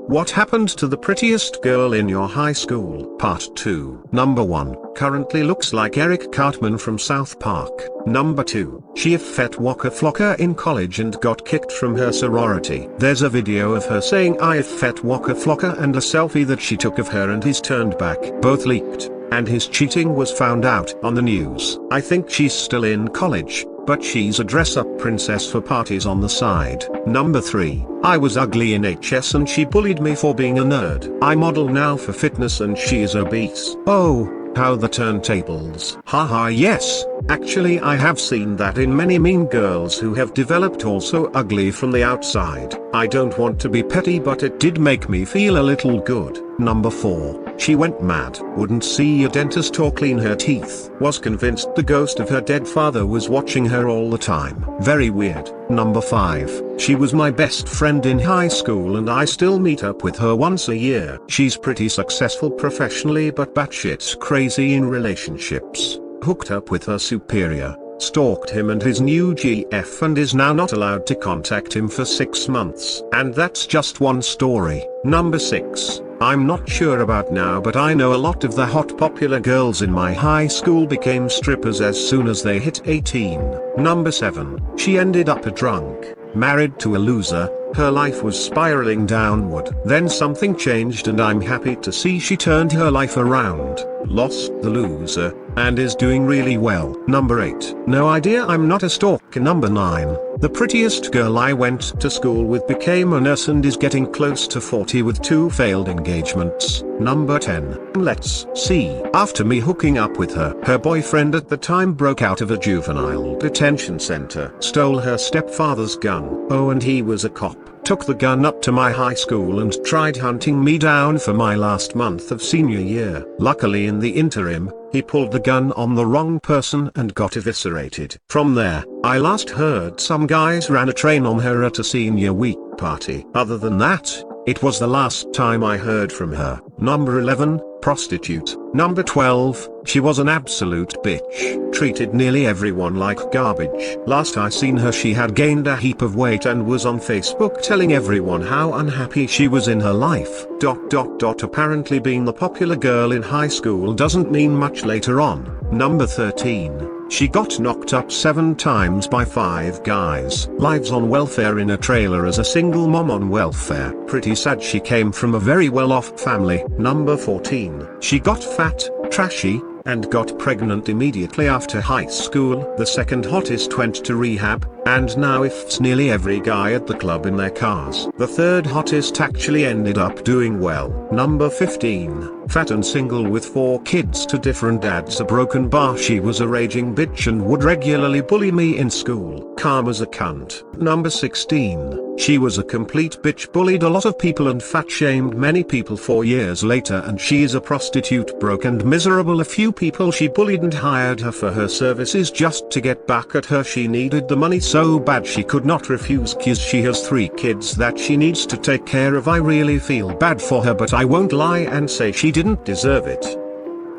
What happened to the prettiest girl in your high school? Part 2. Number 1. Currently looks like Eric Cartman from South Park. Number 2. She fet Waka Flocka in college and got kicked from her sorority. There's a video of her saying I fet Waka Flocka and a selfie that she took of her and his turned back. Both leaked, and his cheating was found out on the news. I think she's still in college, but she's a dress-up princess for parties on the side. Number 3. I was ugly in HS and she bullied me for being a nerd. I model now for fitness and she is obese. Oh, how the turntables. Haha, yes. Actually I have seen that in many mean girls who have developed also ugly from the outside. I don't want to be petty but it did make me feel a little good. Number 4. She went mad. Wouldn't see a dentist or clean her teeth. Was convinced the ghost of her dead father was watching her all the time. Very weird. Number 5. She was my best friend in high school and I still meet up with her once a year. She's pretty successful professionally but batshit crazy in relationships. Hooked up with her superior, stalked him and his new GF and is now not allowed to contact him for 6 months. And that's just one story. Number 6. I'm not sure about now but I know a lot of the hot popular girls in my high school became strippers as soon as they hit 18. Number 7. She ended up a drunk, married to a loser, her life was spiraling downward. Then something changed and I'm happy to see she turned her life around, lost the loser, and is doing really well. Number 8. No idea, I'm not a stalker. Number 9. The prettiest girl I went to school with became a nurse and is getting close to 40 with 2 failed engagements. Number 10. Let's see. After me hooking up with her, her boyfriend at the time broke out of a juvenile detention center, stole her stepfather's gun. Oh, and he was a cop. Took the gun up to my high school and tried hunting me down for my last month of senior year. Luckily in the interim, he pulled the gun on the wrong person and got eviscerated. From there, I last heard some guys ran a train on her at a senior week party. Other than that, it was the last time I heard from her. Number 11. Prostitute. Number 12. She was an absolute bitch. Treated nearly everyone like garbage. Last I seen her she had gained a heap of weight and was on Facebook telling everyone how unhappy she was in her life. Apparently being the popular girl in high school doesn't mean much later on. Number 13. She got knocked up 7 times by 5 guys. Lives on welfare in a trailer as a single mom on welfare. Pretty sad, she came from a very well-off family. Number 14. She got fat, trashy, and got pregnant immediately after high school. The second hottest went to rehab, and now ifs nearly every guy at the club in their cars. The third hottest actually ended up doing well. Number 15. Fat and single with 4 kids to different dads, a broken bar. She was a raging bitch and would regularly bully me in school. Calm as a cunt. Number 16. She was a complete bitch, bullied a lot of people and fat shamed many people. 4 years later and she is a prostitute, broke and miserable. A few people she bullied and hired her for her services just to get back at her. She needed the money so bad she could not refuse, cause she has 3 kids that she needs to take care of. I really feel bad for her but I won't lie and say she didn't deserve it.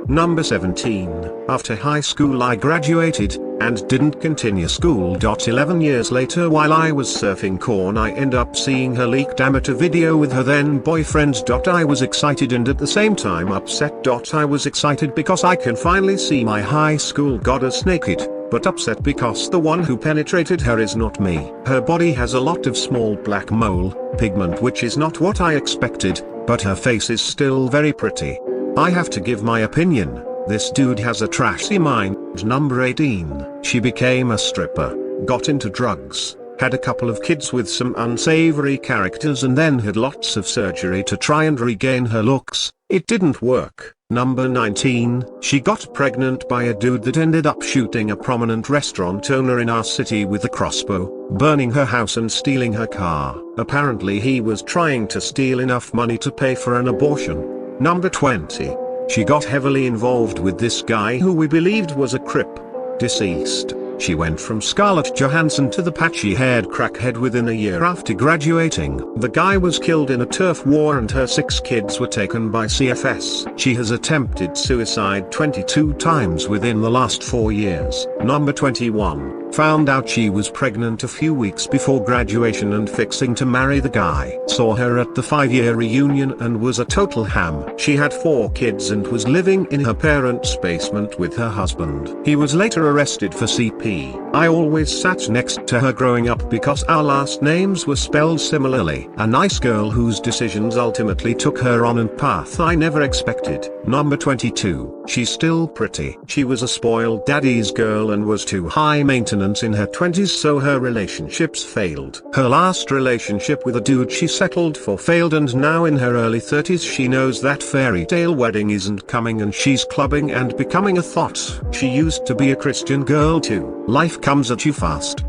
Number 17. After high school I graduated, and didn't continue school. 11 years later while I was surfing corn I end up seeing her leaked amateur video with her then boyfriend. I was excited and at the same time upset. I was excited because I can finally see my high school goddess naked, but upset because the one who penetrated her is not me. Her body has a lot of small black mole pigment which is not what I expected, but her face is still very pretty. I have to give my opinion. This dude has a trashy mind. Number 18. She became a stripper, got into drugs, had a couple of kids with some unsavory characters and then had lots of surgery to try and regain her looks. It didn't work. Number 19. She got pregnant by a dude that ended up shooting a prominent restaurant owner in our city with a crossbow, burning her house and stealing her car. Apparently he was trying to steal enough money to pay for an abortion. Number 20. She got heavily involved with this guy who we believed was a Crip. Deceased. She went from Scarlett Johansson to the patchy-haired crackhead within a year after graduating. The guy was killed in a turf war and her 6 kids were taken by CFS. She has attempted suicide 22 times within the last 4 years. Number 21. Found out she was pregnant a few weeks before graduation and fixing to marry the guy. Saw her at the 5-year reunion and was a total ham. She had 4 kids and was living in her parents' basement with her husband. He was later arrested for CP. I always sat next to her growing up because our last names were spelled similarly. A nice girl whose decisions ultimately took her on a path I never expected. Number 22. She's still pretty. She was a spoiled daddy's girl and was too high maintenance in her 20s, so her relationships failed. Her last relationship with a dude she settled for failed, and now in her early 30s she knows that fairy tale wedding isn't coming and she's clubbing and becoming a thought. She used to be a Christian girl too. Life comes at you fast.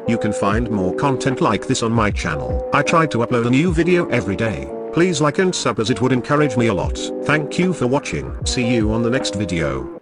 You can find more content like this on my channel. I try to upload a new video every day. Please like and sub as it would encourage me a lot. Thank you for watching. See you on the next video.